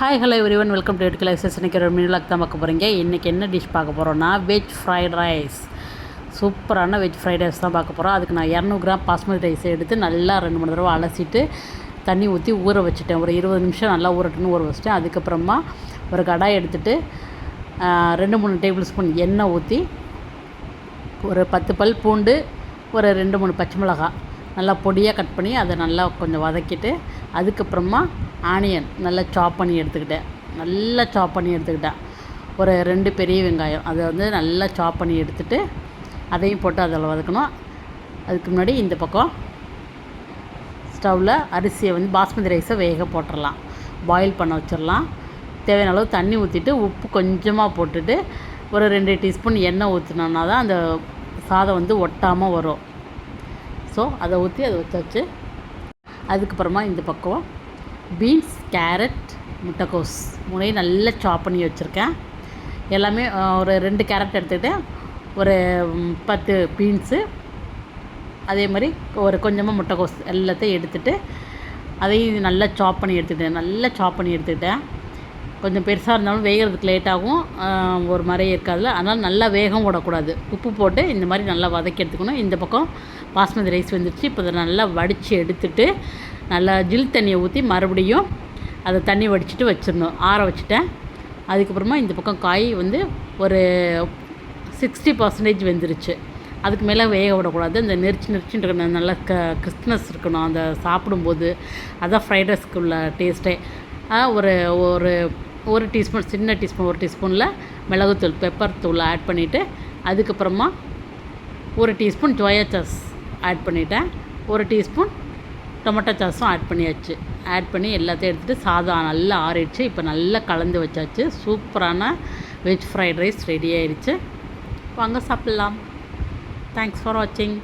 Hi hello everyone, welcome to எட்கல் access. இன்றைக்கி ஒரு மினிலாக் தான் பார்க்க போகிறீங்க. இன்றைக்கி என்ன டிஷ் பார்க்க போகிறோன்னா வெஜ் ஃப்ரைட் ரைஸ். சூப்பரான வெஜ் ஃப்ரைட் ரைஸ் தான் பார்க்க போகிறோம். அதுக்கு நான் 200 கிராம் பாஸ்மதி ரைஸை எடுத்து நல்லா 2-3 தடவை அலசிட்டு தண்ணி ஊற்றி ஊற வச்சுட்டேன். ஒரு 20 நிமிஷம் நல்லா ஊறட்டுன்னு ஊற வச்சுட்டேன். அதுக்கப்புறமா ஒரு கடாய் எடுத்துகிட்டு 2-3 டேபிள் ஸ்பூன் எண்ணெய் ஊற்றி ஒரு 10 பல் பூண்டு, ஒரு 2-3 பச்சை மிளகாய் நல்லா பொடியாக கட் பண்ணி அதை நல்லா கொஞ்சம் வதக்கிட்டு, அதுக்கப்புறமா ஆனியன் நல்லா சாப் பண்ணி எடுத்துக்கிட்டேன். ஒரு 2 பெரிய வெங்காயம் அதை வந்து நல்லா சாப் பண்ணி எடுத்துகிட்டு அதையும் போட்டு அதில் வதக்கணும். அதுக்கு முன்னாடி இந்த பக்கம் ஸ்டவ்வில் அரிசியை வந்து பாஸ்மதி ரைஸை வேக போட்டுடலாம், பாயில் பண்ண வச்சிடலாம். தேவையான அளவு தண்ணி ஊற்றிட்டு உப்பு கொஞ்சமாக போட்டுட்டு ஒரு 2 டீஸ்பூன் எண்ணெய் ஊற்றினோன்னா தான் அந்த சாதம் வந்து ஒட்டாமல் வரும். ஸோ அதை ஊற்றி அதை வச்சாச்சு. அதுக்கப்புறமா இந்த பக்கம் பீன்ஸ், கேரட், முட்டைக்கோஸ் 3 நல்லா சாப் பண்ணி வச்சுருக்கேன். எல்லாமே ஒரு 2 கேரட் எடுத்துக்கிட்டேன், ஒரு 10 பீன்ஸு, அதே மாதிரி ஒரு கொஞ்சமாக முட்டைக்கோஸ் எல்லாத்தையும் எடுத்துகிட்டு அதையும் நல்லா சாப் பண்ணி எடுத்துக்கிட்டேன். கொஞ்சம் பெருசாக இருந்தாலும் வேகிறதுக்கு லேட்டாகும், ஒரு மாதிரி இருக்காதுல, அதனால் நல்லா வேகம் விடக்கூடாது. உப்பு போட்டு இந்த மாதிரி நல்லா வதக்கி எடுத்துக்கணும். இந்த பக்கம் பாஸ்மதி ரைஸ் வந்துடுச்சு. இப்போ அதை நல்லா வடித்து எடுத்துட்டு நல்லா ஜில் தண்ணியை ஊற்றி மறுபடியும் அதை தண்ணி வடிச்சிட்டு வச்சிடணும், ஆற வச்சுட்டேன். அதுக்கப்புறமா இந்த பக்கம் காய் வந்து ஒரு 60% வெந்துருச்சு. அதுக்கு மேலே வேக விடக்கூடாது. அந்த நெரிச்சின்னு இருக்கணும், நல்லா கிறிஸ்ப்னஸ் இருக்கணும் அந்த சாப்பிடும்போது. அதான் ஃப்ரைட் ரைஸ்க்கு உள்ள டேஸ்ட்டே. ஒரு டீஸ்பூன், சின்ன டீஸ்பூன், ஒரு டீஸ்பூனில் மிளகுத்தூள், பெப்பர் தூள் ஆட் பண்ணிவிட்டு, அதுக்கப்புறமா ஒரு டீஸ்பூன் சோயா சாஸ் ஆட் பண்ணிவிட்டேன். ஒரு டீஸ்பூன் டொமேட்டோ சாஸும் ஆட் பண்ணியாச்சு. ஆட் பண்ணி எல்லாத்தையும் எடுத்துகிட்டு சாதம் நல்லா ஆறிடுச்சு. இப்போ நல்லா கலந்து வச்சாச்சு. சூப்பரான வெஜ் ஃப்ரைட் ரைஸ் ரெடி ஆயிடுச்சு. வாங்க சாப்பிட்லாம். தேங்க்ஸ் ஃபார் வாட்சிங்.